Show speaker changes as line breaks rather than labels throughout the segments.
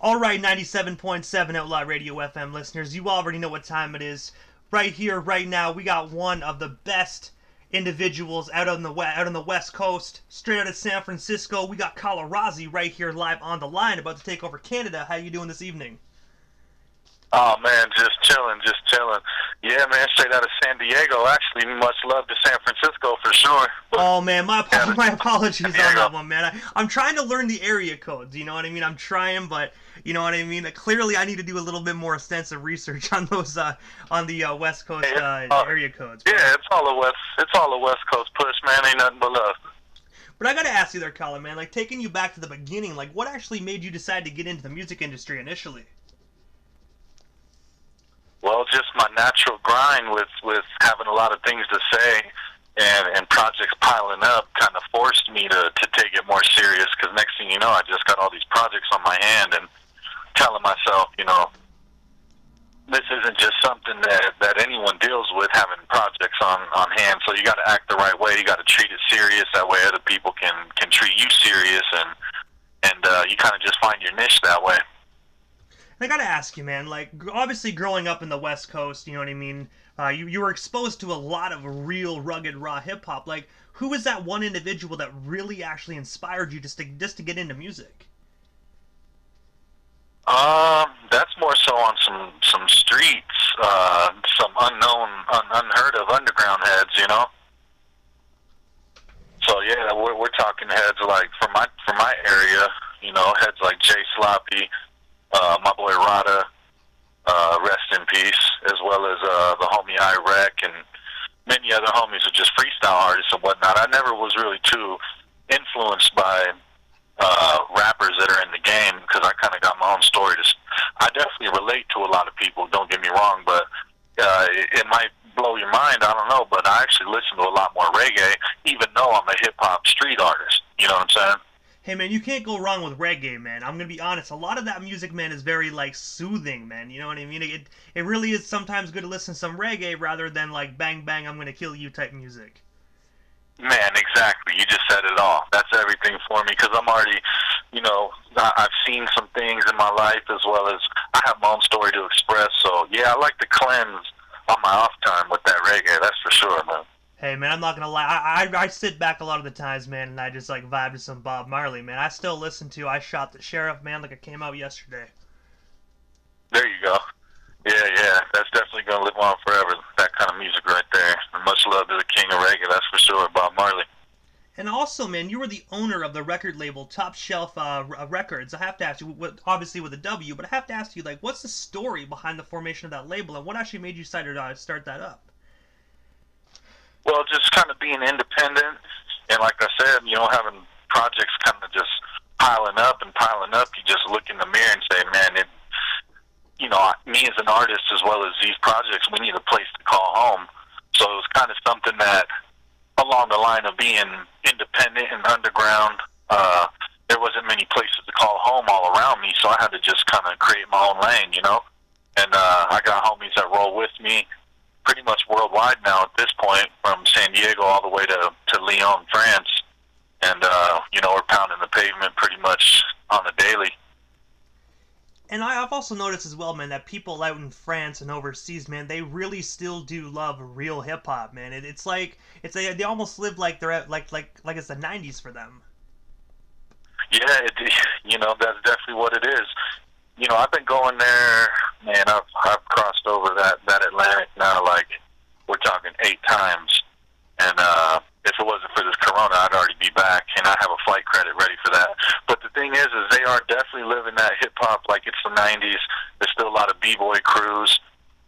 Alright, 97.7 Outlaw Radio FM listeners, you already know what time it is. Right here, right now, we got one of the best individuals out on the West Coast, straight out of San Francisco. We got Collarossi right here live on the line, about to take over Canada. How you doing this evening?
Oh man, just chilling, just chilling. Yeah, man, straight out of San Diego. Actually, much love to San Francisco for sure.
Oh man, my apologies on
Diego.
that one, man. I'm trying to learn the area codes. You know what I mean? I'm trying, but you know what I mean. Clearly, I need to do a little bit more extensive research on those on the West Coast area codes.
Yeah, it's all a West Coast push, man. Ain't nothing but love.
But I gotta ask you there, Colin, man. Like taking you back to the beginning, like what actually made you decide to get into the music industry initially?
Well, just my natural grind with having a lot of things to say and projects piling up kind of forced me to take it more serious, because next thing you know, I just got all these projects on my hand and telling myself, you know, this isn't just something that anyone deals with, having projects on hand, so you got to act the right way. You got to treat it serious. That way other people can treat you serious, and you kind of just find your niche that way.
I gotta ask you, man, like, obviously growing up in the West Coast, you know what I mean, you were exposed to a lot of real rugged, raw hip-hop. Like, who was that one individual that really actually inspired you just to get into music?
That's more so on some streets, some unheard of underground heads, you know? So, yeah, we're talking heads like, from my area, you know, heads like Jay Sloppy, my boy Rada, rest in peace, as well as the homie Irek and many other homies who are just freestyle artists and whatnot. I never was really too influenced by rappers that are in the game, because I kind of got my own story. I definitely relate to a lot of people, don't get me wrong, but it might blow your mind, I don't know, but I actually listen to a lot more reggae, even though I'm a hip-hop street artist. You know what I'm saying?
Hey, man, you can't go wrong with reggae, man. I'm gonna be honest. A lot of that music, man, is very, like, soothing, man. You know what I mean? It really is sometimes good to listen to some reggae rather than, like, bang, bang, I'm gonna kill you type music.
Man, exactly. You just said it all. That's everything for me, because I'm already, you know, I've seen some things in my life, as well as I have my own story to express. So, yeah, I like to cleanse on my off time with that reggae. That's for sure, man.
Hey, man, I'm not gonna lie. I sit back a lot of the times, man, and I just, like, vibe to some Bob Marley, man. I still listen to I Shot the Sheriff, man, like it came out yesterday.
There you go. Yeah, that's definitely going to live on forever, that kind of music right there. And much love to the king of reggae, that's for sure, Bob Marley.
And also, man, you were the owner of the record label Top Shelf Records. I have to ask you, obviously with a W, but I have to ask you, like, what's the story behind the formation of that label, and what actually made you decide to start that up?
Well, just kind of being independent, and like I said, you know, having projects kind of just piling up, you just look in the mirror and say, man, you know, me as an artist, as well as these projects, we need a place to call home. So it was kind of something that, along the line of being independent and underground, there wasn't many places to call home all around me, so I had to just kind of create my own lane, you know? And I got homies that roll with me pretty much worldwide now at this point, from San Diego all the way to Lyon, France. And, you know, we're pounding the pavement pretty much on the daily.
And I've also noticed as well, man, that people out in France and overseas, man, they really still do love real hip hop, man. It's like they almost live like they're at, like it's the '90s for them.
Yeah, you know, that's definitely what it is. You know, I've been going there, man. I've crossed over that Atlantic now, like, we're talking 8 times. And if it wasn't for this Corona, I'd already be back, and I have a flight credit ready for that. But the thing is they are definitely living that hip hop like it's the '90s. There's still a lot of b-boy crews,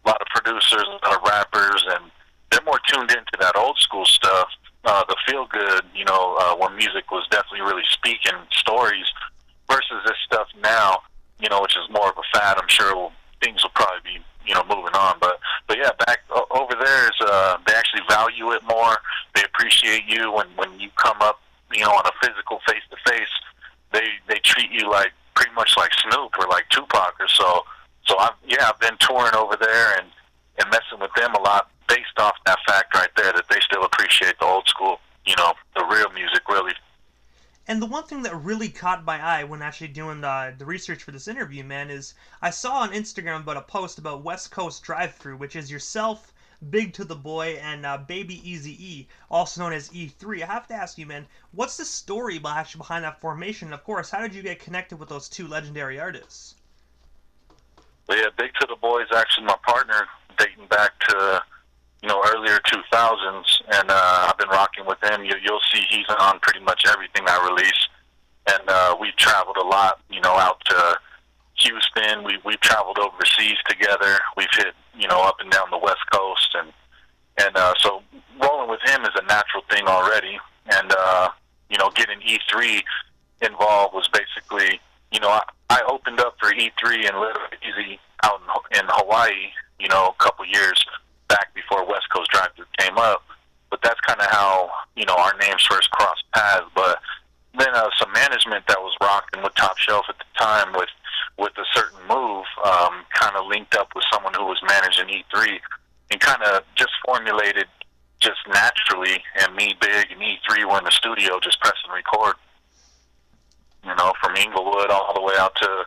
a lot of producers, a lot of rappers, and they're more tuned into that old school stuff, the feel good, you know, when music was definitely really speaking stories, versus this stuff now, you know, which is more of a fad. I'm sure things will probably be, you know, moving on. But yeah, back over there is they actually value it more. They appreciate you when you come up, you know, on a physical face to face. They treat you like pretty much like Snoop or like Tupac or so. So I've been touring over there and messing with them a lot, based off that fact right there, that they still appreciate the old school, you know, the real music, really.
And the one thing that really caught my eye when actually doing the research for this interview, man, is I saw on Instagram about a post about West Coast Drive-Thru, which is yourself, Big to the Boy, and Baby Eazy-E, also known as E3. I have to ask you, man, what's the story behind that formation? And of course, how did you get connected with those two legendary artists?
Well, yeah, Big to the Boy is actually my partner, dating back to earlier 2000s, and I've been rocking with him. You'll see he's on pretty much everything I release, and we've traveled a lot, out to Houston. We've traveled overseas together. We've hit, up and down the West Coast, and so rolling with him is a natural thing already. And getting E3 involved was basically, I opened up for E3 and Little Eazy out in Hawaii, a couple years back before West Coast Drive-Thru came up. But that's kind of how, our names first crossed paths. But then some management that was rocking with Top Shelf at the time with a certain move kind of linked up with someone who was managing E3 and kind of just formulated just naturally. And me, Big, and E3 were in the studio just pressing record, from Inglewood all the way out to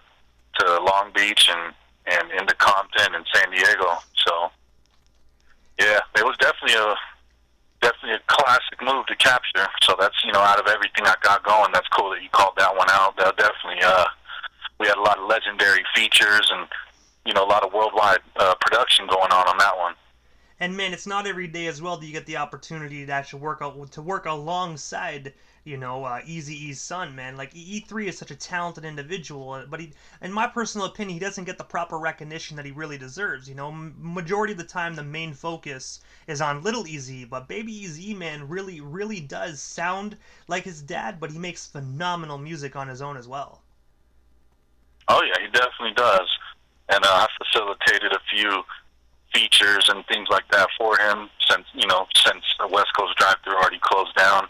Long Beach and into Compton and San Diego. So, yeah, it was definitely a classic move to capture. So that's, out of everything I got going, that's cool that you called that one out. That definitely, we had a lot of legendary features and, a lot of worldwide production going on that one.
And man, it's not every day as well that you get the opportunity to actually work alongside, Eazy-E's son, man. Like E3 is such a talented individual, but in my personal opinion, he doesn't get the proper recognition that he really deserves. Majority of the time, the main focus is on Little Eazy, but Baby Eazy, man, really, really does sound like his dad, but he makes phenomenal music on his own as well.
Oh yeah, he definitely does, and I facilitated a few features and things like that for him since the West Coast Drive-Thru already closed down.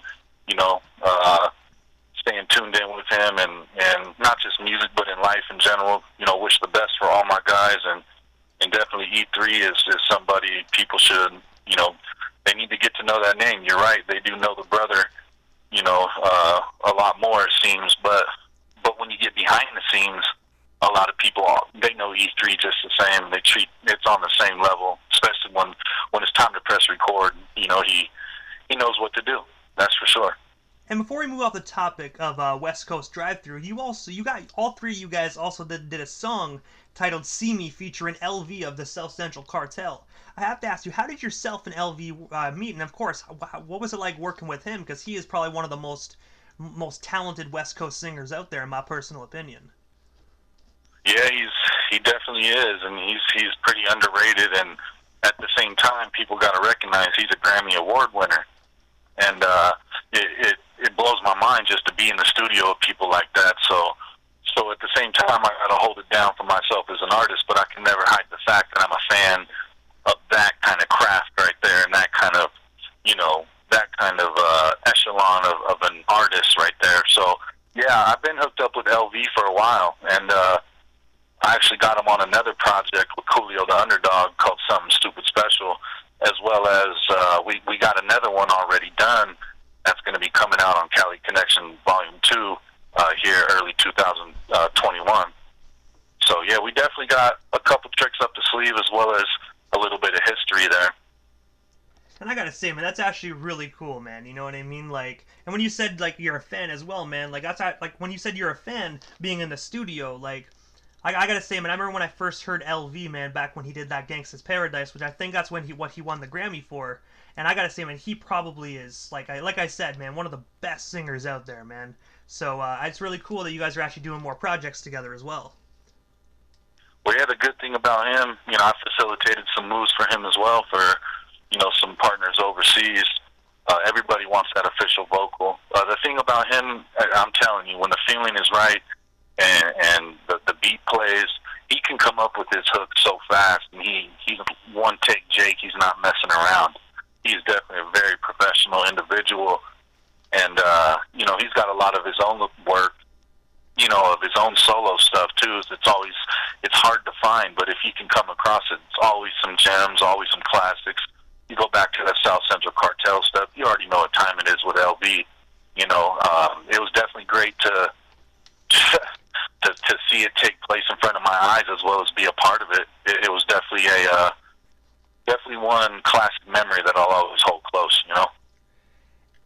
Staying tuned in with him and not just music but in life in general. Wish the best for all my guys, and definitely E3 is somebody people should, they need to get to know that name. You're right, they do know the brother, a lot more it seems, but when you get behind the scenes, a lot of people, they know E3 just the same. They treat it's on the same level, especially when it's time to press record. He knows what to do. That's for sure.
And before we move off the topic of West Coast Drive-Thru, all three of you guys also did a song titled "See Me" featuring LV of the South Central Cartel. I have to ask you, how did yourself and LV meet? And of course, what was it like working with him? Because he is probably one of the most talented West Coast singers out there, in my personal opinion.
Yeah, he definitely is, and he's pretty underrated. And at the same time, people got to recognize he's a Grammy Award winner, and it blows my mind just to be in the studio with people like that. So at the same time, I got to hold it down for myself as an artist, but I can never hide the fact that I'm a fan of that kind of craft right there, and that kind of echelon of an artist right there. So yeah, I've been hooked up with LV for a while, and I actually got him on another project with Coolio the Underdog called Something Stupid Special, as well as we got another one already done that's going to be coming out on Cali Connection Volume 2 here early 2021. So yeah, we definitely got a couple tricks up the sleeve as well as a little bit of history there.
And I gotta say, man, that's actually really cool, man. You know what I mean? Like, and when you said like you're a fan as well, man, like that's like when you said you're a fan being in the studio, like. I gotta say, man, I remember when I first heard LV, man, back when he did that Gangsta's Paradise, which I think that's when what he won the Grammy for. And I gotta say, man, he probably is, like I said, man, one of the best singers out there, man. So it's really cool that you guys are actually doing more projects together as well.
Well, yeah, the good thing about him, I facilitated some moves for him as well for, some partners overseas. Everybody wants that official vocal. The thing about him, I'm telling you, when the feeling is right, and the beat plays, he can come up with his hook so fast, and he's one take Jake. He's not messing around. He's definitely a very professional individual, and he's got a lot of his own work, of his own solo stuff too. It's hard to find, but if you can come across it, it's always some gems, always some classics. You go back to that South Central Cartel stuff, you already know what time it is with LB. It was definitely take place in front of my eyes as well as be a part of it. It was definitely definitely one classic memory that I'll always hold close, you know.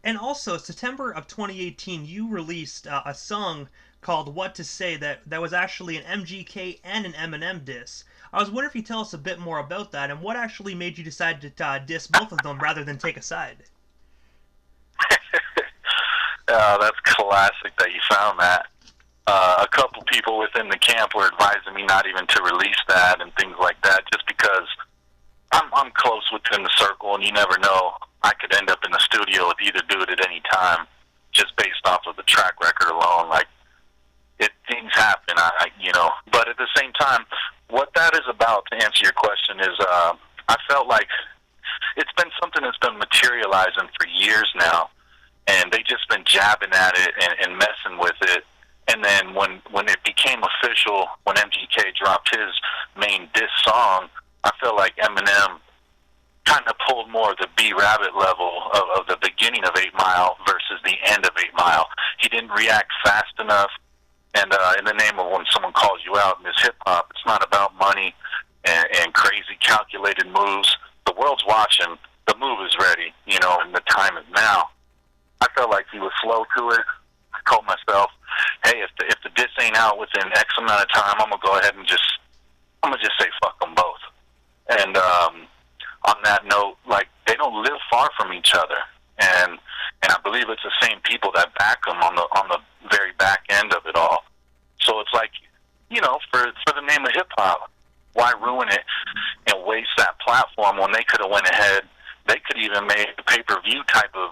And also, September of 2018, you released a song called "What to Say" that was actually an MGK and an Eminem diss. I was wondering if you tell us a bit more about that and what actually made you decide to diss both of them rather than take a side.
That's classic that you found that. A couple people within the camp were advising me not even to release that and things like that, just because I'm close within the circle, and you never know. I could end up in the studio with either dude at any time, just based off of the track record alone. Like, things happen, you know. But at the same time, what that is about, to answer your question, is I felt like it's been something that's been materializing for years now, and they just been jabbing at it and messing with it. And then when it became official, when MGK dropped his main diss song, I feel like Eminem kind of pulled more of the B-Rabbit level of the beginning of 8 Mile versus the end of 8 Mile. He didn't react fast enough. And in the name of when someone calls you out in this hip-hop, it's not about money and crazy calculated moves. The world's watching. The move is ready, you know, and the time is now. I felt like he was slow to it. I told myself, hey, if the diss ain't out within X amount of time, I'm going to go ahead and I'm going to just say fuck them both. And on that note, like, they don't live far from each other. And I believe it's the same people that back them on the very back end of it all. So it's like, you know, for the name of hip-hop, why ruin it and waste that platform when they could have went ahead? They could even made a pay-per-view type of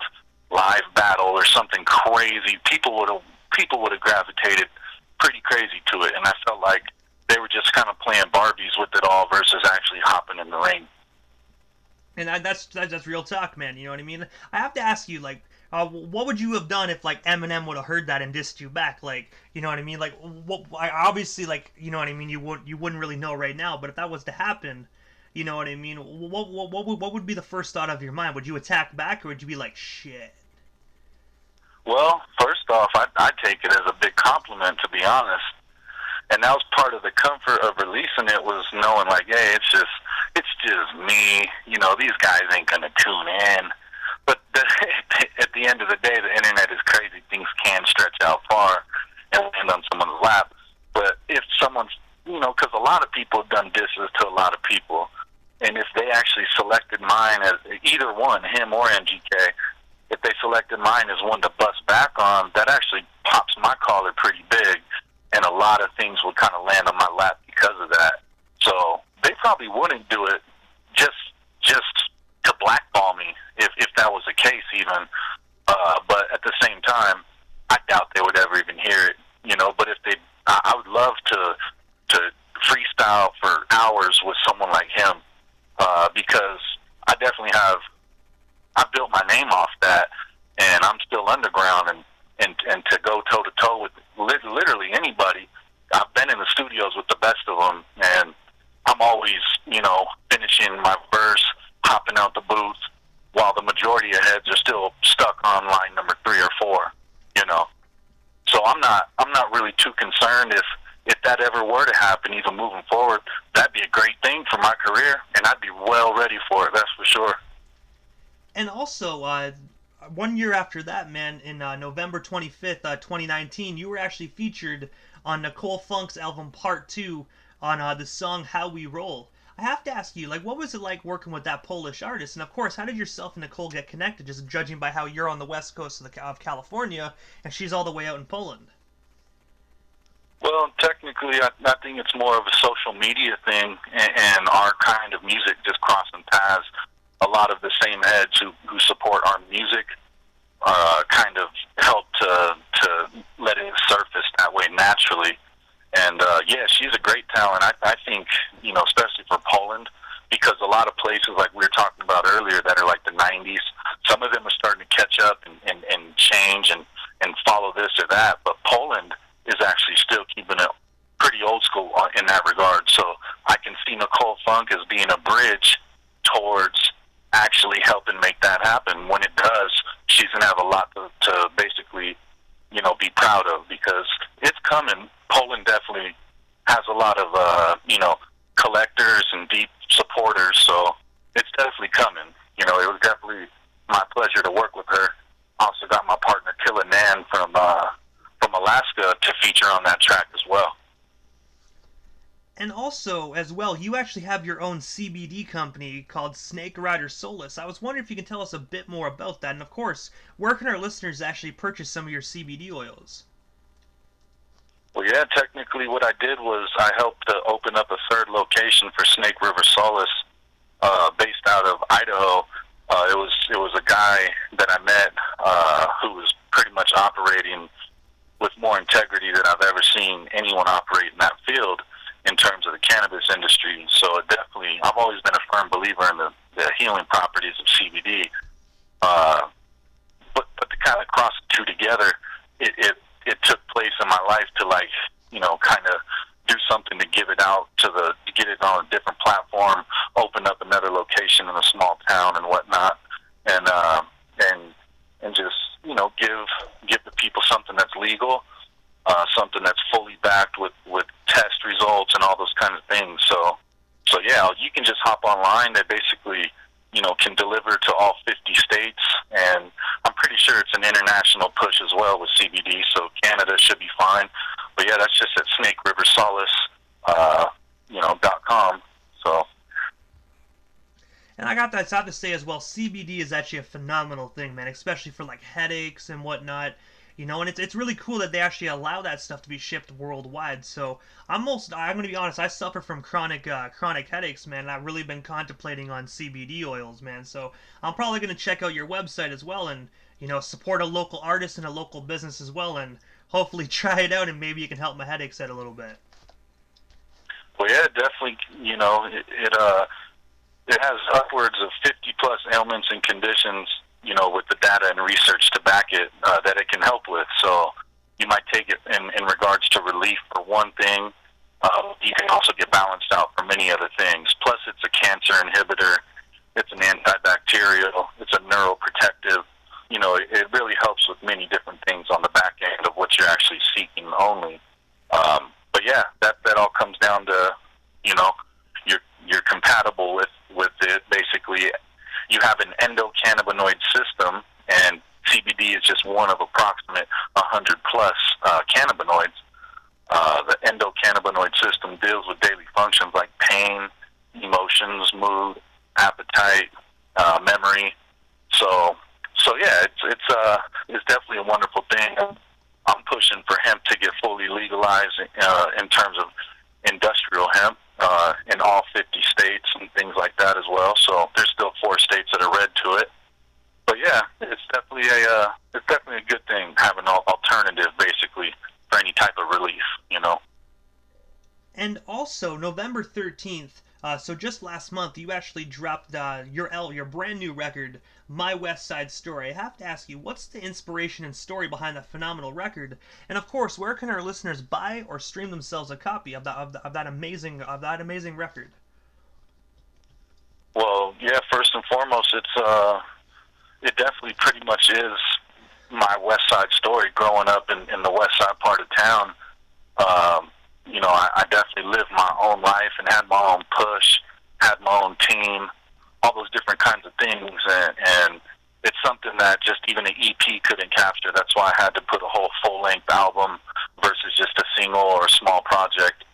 live battle or something crazy. People would have gravitated pretty crazy to it, and I felt like they were just kind of playing Barbies with it all versus actually hopping in the ring.
And that's real talk, man. You know what I mean? I have to ask you, like, what would you have done if, like, Eminem would have heard that and dissed you back? Like, you know what I mean? Like, obviously, like, you know what I mean? You wouldn't really know right now, but if that was to happen, you know what I mean? What would be the first thought of your mind? Would you attack back, or would you be like, shit?
Well, first off, I'd take it as a big compliment, to be honest. And that was part of the comfort of releasing it, was knowing, like, hey, it's just me. You know, these guys ain't gonna tune in. But at the end of the day, the internet is crazy. Things can stretch out far and land on someone's lap. But if someone's, you know, because a lot of people have done disses to a lot of people, and if they actually selected mine as either one, him or MGK, if they selected mine as one to bust back on, that actually pops my collar pretty big, and a lot of things would kind of land on my lap because of that. So they probably wouldn't do it just to blackball me if that was the case even. But at the same time, I doubt they would ever even hear it, you know. But if they, I would love to freestyle for hours with someone like him, because I definitely have. I built my name off that, and I'm still underground, and to go toe to toe with literally anybody. I've been in the studios with the best of them, and I'm always, you know, finishing my verse, hopping out the booth, while the majority of heads are still stuck on line number 3 or 4, you know. So I'm not really too concerned if that ever were to happen, even moving forward. That'd be a great thing for my career, and I'd be well ready for it, that's for sure.
And also, 1 year after that, man, in November 25th, 2019, you were actually featured on Nicole Funk's album Part 2 on the song How We Roll. I have to ask you, like, what was it like working with that Polish artist? And of course, how did yourself and Nicole get connected, just judging by how you're on the west coast of California and she's all the way out in Poland?
Well, technically, I think it's more of a social media thing, and our kind of music just crossing paths. A lot of the same heads who support our music kind of help to let it surface that way naturally. And yeah, she's a great talent. I think, you know, especially for Poland, because a lot of places like we were talking about earlier that are like the 90s, some of them are starting to catch up and change and follow this or that. But Poland is actually still keeping it pretty old school in that regard. So I can see Nicole Funk as being a bridge towards actually helping make that happen. When it does, she's going to have a lot to basically, you know, be proud of, because it's coming. Poland definitely has a lot of collectors and deep supporters. So it's definitely coming. It was definitely my pleasure to work with her. Also got my partner Killer Nan from Alaska to feature on that track as well.
And also, as well, you actually have your own CBD company called Snake Rider Solace. I was wondering if you can tell us a bit more about that. And of course, where can our listeners actually purchase some of your CBD oils?
Well, yeah, technically what I did was I helped to open up a third location for Snake River Solace, based out of Idaho. It was a guy that I met who was pretty much operating with more integrity than I've ever seen anyone operate in that field in terms of the cannabis industry. So I've always been a firm believer in the healing properties of CBD. But to kind of cross the two together, it took place in my life to kind of do something to give it out to get it on a different platform, open up another location in a small town and whatnot, and just give the people something that's legal, something that's fully backed with test results and all those kind of things. So yeah, you can just hop online. They basically can deliver to all 50 states, and I'm pretty sure it's an international push as well with CBD, so Canada should be fine. But yeah, that's just at snakeriversolace.com. So.
And I got that to say as well, CBD is actually a phenomenal thing, man, especially for like headaches and whatnot. And it's really cool that they actually allow that stuff to be shipped worldwide. So I'm going to be honest, I suffer from chronic headaches, man, and I've really been contemplating on CBD oils, man. So I'm probably going to check out your website as well and, support a local artist and a local business as well, and hopefully try it out, and maybe you can help my headaches out a little bit.
Well, yeah, definitely, it has upwards of 50 plus ailments and conditions, with the data and research to back it, that it can help with. So you might take it in regards to relief for one thing. You can also get balanced out for many other things. Plus, it's a cancer inhibitor. It's an antibacterial. It's a neuroprotective. It really helps with many different things on the back end of what you're actually seeking only. But yeah, that all comes down to, you're compatible with it. Basically, you have an endocannabinoid system, and CBD is just one of approximate 100 plus cannabinoids. The endocannabinoid system deals with daily functions like pain, emotions, mood, appetite, memory. So yeah, it's definitely a wonderful thing. I'm pushing for hemp to get fully legalized in terms of industrial hemp in all 50 states and things like that as well. So there's still 4 states that are red to it. But yeah, it's definitely a good thing having an alternative basically for any type of relief,
And also, November 13th, so just last month, you actually dropped your brand new record, My West Side Story. I have to ask you, what's the inspiration and story behind that phenomenal record? And of course, where can our listeners buy or stream themselves a copy of that amazing record?
Well, yeah, first and foremost, it definitely pretty much is my West Side story growing up in the West Side part of town. I definitely lived my own life and had my own push, had my own team, all those different kinds of things, and it's something that just even an EP couldn't capture. That's why I had to put a whole full-length album versus just a single or a small project.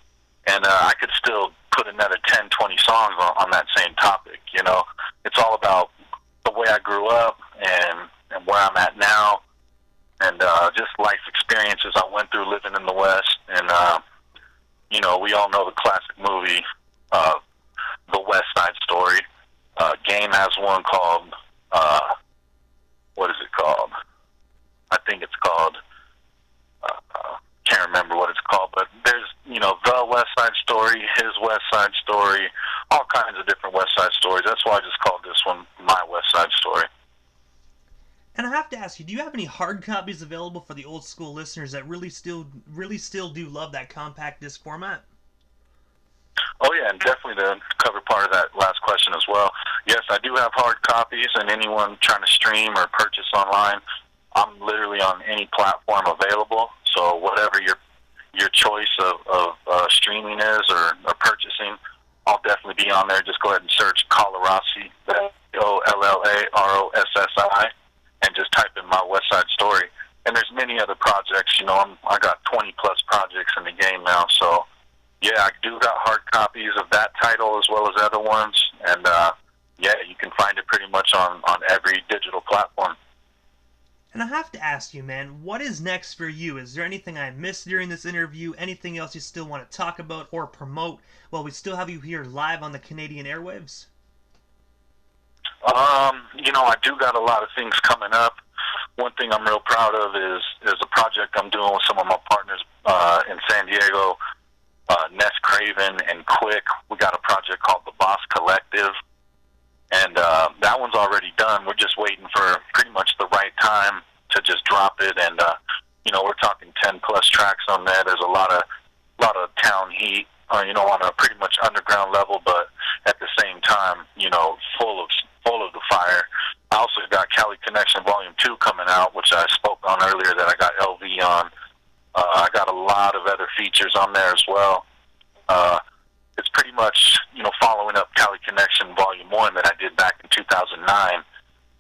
And I could still put another 10, 20 songs on that same topic, It's all about the way I grew up and where I'm at now, and just life experiences I went through living in the West. And, we all know the classic movie, The West Side Story. Game has one called, what is it called? I think it's called, can't remember what it's called, but there's, The West Side Story, His West Side Story, all kinds of different West Side stories. That's why I just called this one My West Side Story.
And I have to ask you, do you have any hard copies available for the old school listeners that really still do love that compact disc format?
Oh yeah, and definitely to cover part of that last question as well. Yes, I do have hard copies, and anyone trying to stream or purchase online, I'm literally on any platform available. So whatever you're your choice of streaming is or purchasing, I'll definitely be on there. Just go ahead and search Collarossi, Ollarossi, and just type in my West Side Story. And there's many other projects. You know, I got 20 plus projects in the game now. So yeah, I do got hard copies of that title as well as other ones. And yeah, you can find it pretty much on every digital platform.
And I have to ask you, man, what is next for you? Is there anything I missed during this interview? Anything else you still want to talk about or promote while we still have you here live on the Canadian airwaves?
You know, I do got a lot of things coming up. One thing I'm real proud of is a project I'm doing with some of my partners in San Diego, Ness Craven and Quick. We got a project called the Boss Collective. And that one's already done. We're just waiting for pretty much the right time to just drop it. And you know, we're talking 10 plus tracks on there. There's a lot of town heat, you know, on a pretty much underground level, but at the same time, you know, full of the fire. I also got Cali Connection Volume 2 coming out, which I spoke on earlier that I got LV on. I got a lot of other features on there as well. It's pretty much, you know, following up Cali Connection Volume 1 that I did back in 2009.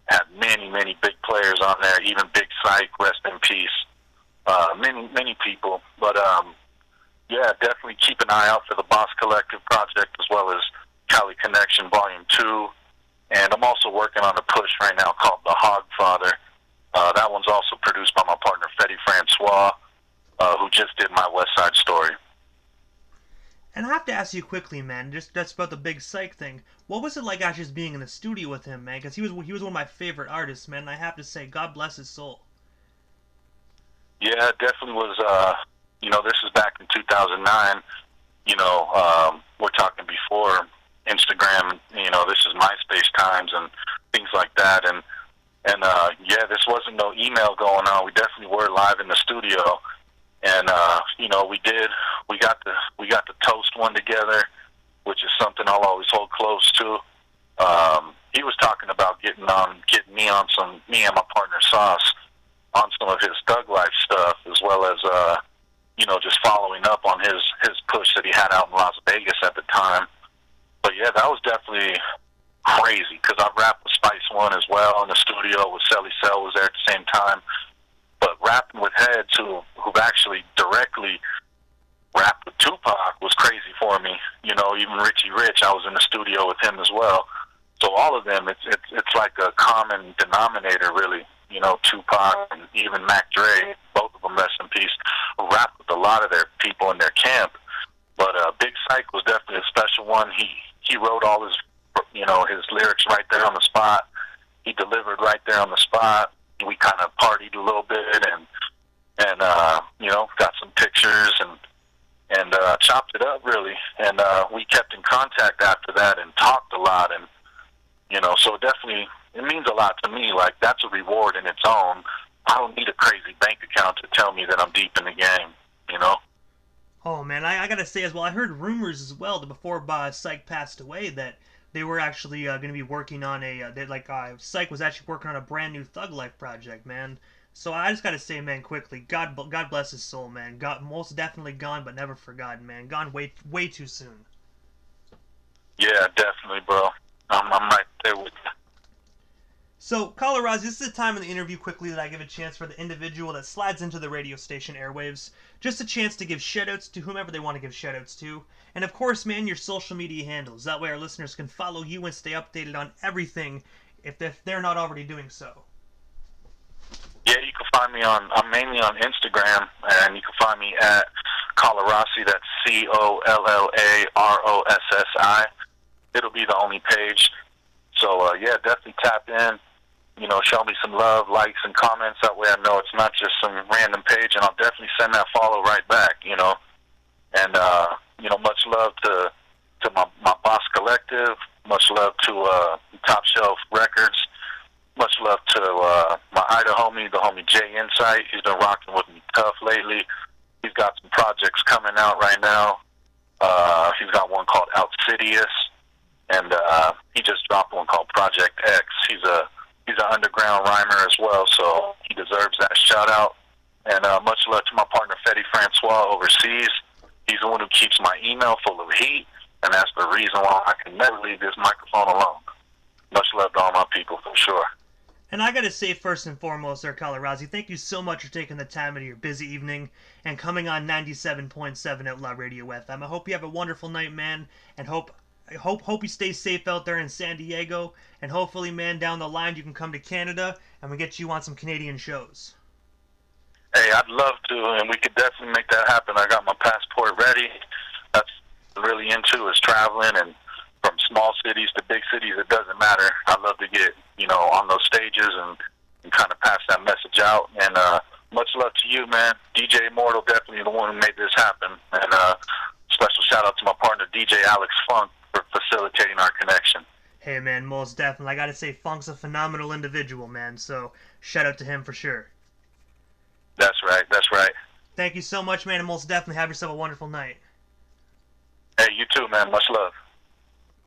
Had many big players on there, even Big Psych, rest in peace. Many people. But, yeah, definitely keep an eye out for the Boss Collective project as well as Cali Connection Volume 2. And I'm also working on a push right now called The Hogfather. That one's also produced by my partner, Fetty Francois, who just did my West Side Story.
And I have to ask you quickly, man, that's about the Big Psych thing. What was it like actually just being in the studio with him, man? Because he was one of my favorite artists, man. And I have to say, God bless his soul.
Yeah, it definitely was. You know, this is back in 2009. You know, we're talking before Instagram. You know, this is MySpace times and things like that. And yeah, this wasn't no email going on. We definitely were live in the studio. And you know, we got the toast one together, which is something I'll always hold close to. He was talking about getting me and my partner Sauce on some of his Thug Life stuff, as well as you know, just following up on his push that he had out in Las Vegas at the time. But yeah, that was definitely crazy because I rapped with Spice One as well in the studio with Selly Cell was there at the same time. But rapping with heads who've actually directly rapped with Tupac was crazy for me. You know, even Richie Rich, I was in the studio with him as well. So all of them, it's like a common denominator, really. You know, Tupac and even Mac Dre, both of them, rest in peace, rapped with a lot of their people in their camp. But Big Psych was definitely a special one. He wrote all his, you know, his lyrics right there on the spot. He delivered right there on the spot. We kind of partied a little bit and you know, got some pictures and chopped it up really. And we kept in contact after that and talked a lot. And you know, so definitely it means a lot to me. Like, that's a reward in its own. I don't need a crazy bank account to tell me that I'm deep in the game. You know.
Oh man, I gotta say as well, I heard rumors as well that before Psych passed away that they were actually going to be working on Psych was actually working on a brand new Thug Life project, man. So I just gotta say, man, quickly, God bless his soul, man. God, most definitely gone, but never forgotten, man. Gone way too soon.
Yeah, definitely, bro. I'm right there with you.
So, Collarossi, this is the time in the interview quickly that I give a chance for the individual that slides into the radio station airwaves. Just a chance to give shoutouts to whomever they want to give shoutouts to. And of course, man, your social media handles. That way our listeners can follow you and stay updated on everything if they're not already doing so.
Yeah, you can find me I'm mainly on Instagram, and you can find me at Collarossi, that's COLLAROSSI. It'll be the only page. So, yeah, definitely tap in. You know, show me some love, likes, and comments. That way I know it's not just some random page, and I'll definitely send that follow right back, you know. And, you know, much love to my Boss Collective. Much love to Top Shelf Records. Much love to my Idaho homie, the homie Jay Insight. He's been rocking with me tough lately. He's got some projects coming out right now. He's got one called Outsidious, and he just dropped one called Project X. He's an underground rhymer as well, so he deserves that shout out. And much love to my partner, Fetty Francois, overseas. He's the one who keeps my email full of heat, and that's the reason why I can never leave this microphone alone. Much love to all my people, for sure.
And I gotta say, first and foremost, Sir Collarossi, thank you so much for taking the time out of your busy evening and coming on 97.7 Outlaw Radio FM. I hope you have a wonderful night, man, and hope you stay safe out there in San Diego, and hopefully, man, down the line you can come to Canada and we get you on some Canadian shows.
Hey, I'd love to, and we could definitely make that happen. I got my passport ready. That's what I'm really into is traveling, and from small cities to big cities, it doesn't matter. I'd love to get, on those stages and kind of pass that message out. And much love to you, man. DJ Immortal, definitely the one who made this happen. And special shout out to my partner, DJ Alex Funk, for facilitating our connection.
Hey, man, most definitely. I gotta say, Funk's a phenomenal individual, man, so shout out to him for sure.
That's right, that's right.
Thank you so much, man, and most definitely have yourself a wonderful night.
Hey, you too, man. Much love.